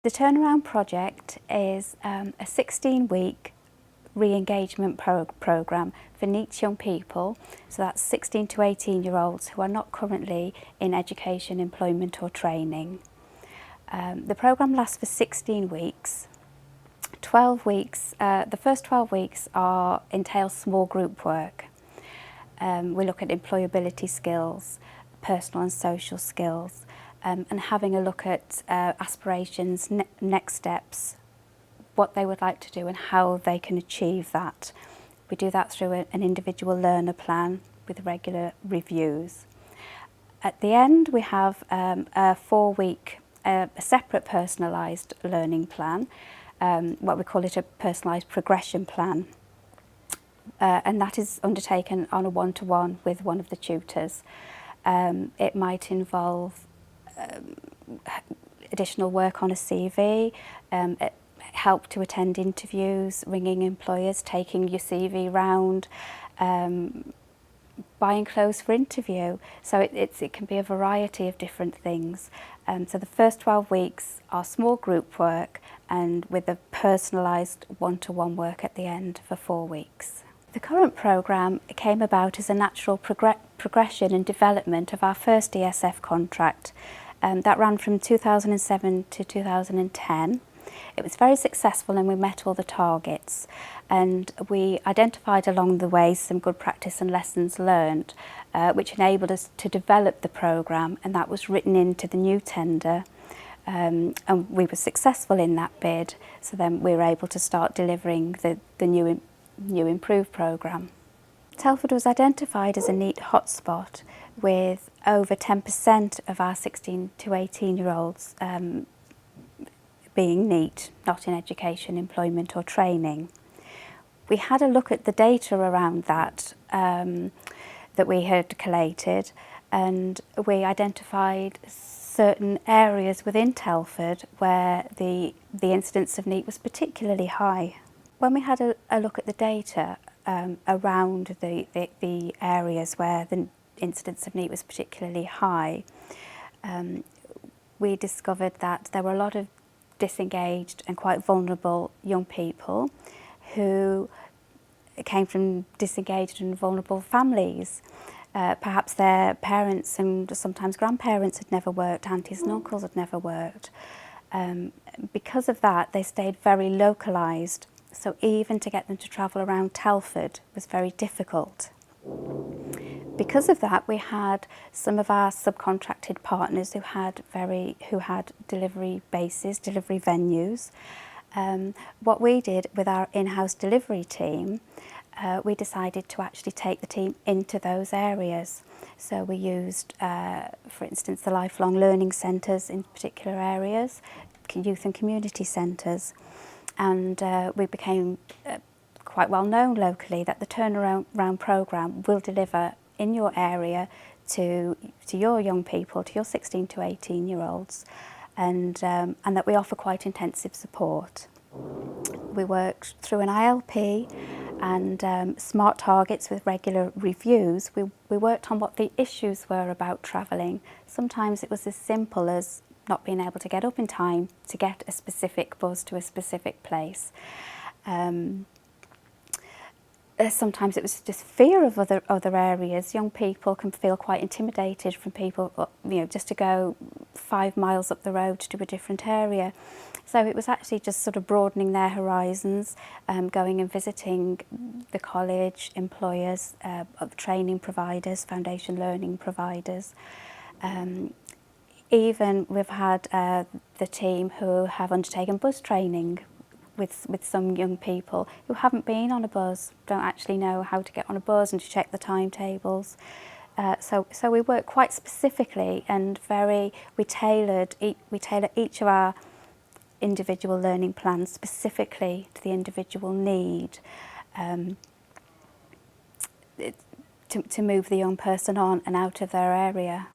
The Turnaround project is a 16-week re-engagement programme for NEET young people, so that's 16 to 18-year-olds who are not currently in education, employment or training. The programme lasts for 16 weeks. 12 weeks, the first 12 weeks entail small group work. We look at employability skills, personal and social skills, and having a look at aspirations, next steps, what they would like to do and how they can achieve that. We do that through an individual learner plan with regular reviews. At the end we have a 4-week, a separate personalised learning plan, what we call it a personalised progression plan. And that is undertaken on a one-to-one with one of the tutors. It might involve additional work on a CV, help to attend interviews, ringing employers, taking your CV round, buying clothes for interview. So it can be a variety of different things. So the first 12 weeks are small group work and with a personalised one-to-one work at the end for 4 weeks. The current programme came about as a natural progression and development of our first ESF contract. That ran from 2007 to 2010. It was very successful and we met all the targets, and we identified along the way some good practice and lessons learned, which enabled us to develop the programme, and that was written into the new tender, and we were successful in that bid, so then we were able to start delivering the new improved programme. Telford was identified as a NEET hotspot with over 10% of our 16 to 18-year-olds being NEET, not in education, employment or training. We had a look at the data around that that we had collated, and we identified certain areas within Telford where the incidence of NEET was particularly high. When we had a look at the data around the areas where the incidence of NEET was particularly high, we discovered that there were a lot of disengaged and quite vulnerable young people who came from disengaged and vulnerable families. Perhaps their parents and sometimes grandparents had never worked, aunties and uncles had never worked. Because of that, they stayed very localised, so even to get them to travel around Telford was very difficult. Because of that, we had some of our subcontracted partners who had delivery bases, delivery venues. What we did with our in-house delivery team, we decided to actually take the team into those areas. So we used, for instance, the lifelong learning centres in particular areas, youth and community centres, and we became quite well known locally that the Turnaround programme will deliver in your area to your young people, to your 16 to 18-year-olds, and that we offer quite intensive support. We worked through an ILP and smart targets with regular reviews. We worked on what the issues were about travelling. Sometimes it was as simple as not being able to get up in time to get a specific bus to a specific place. Sometimes it was just fear of other areas. Young people can feel quite intimidated from people, just to go 5 miles up the road to a different area. So it was actually just sort of broadening their horizons, going and visiting the college, employers, training providers, foundation learning providers. Even we've had the team who have undertaken bus training with some young people who haven't been on a bus, don't actually know how to get on a bus and to check the timetables. So we work quite specifically and we tailor each of our individual learning plans specifically to the individual need to move the young person on and out of their area.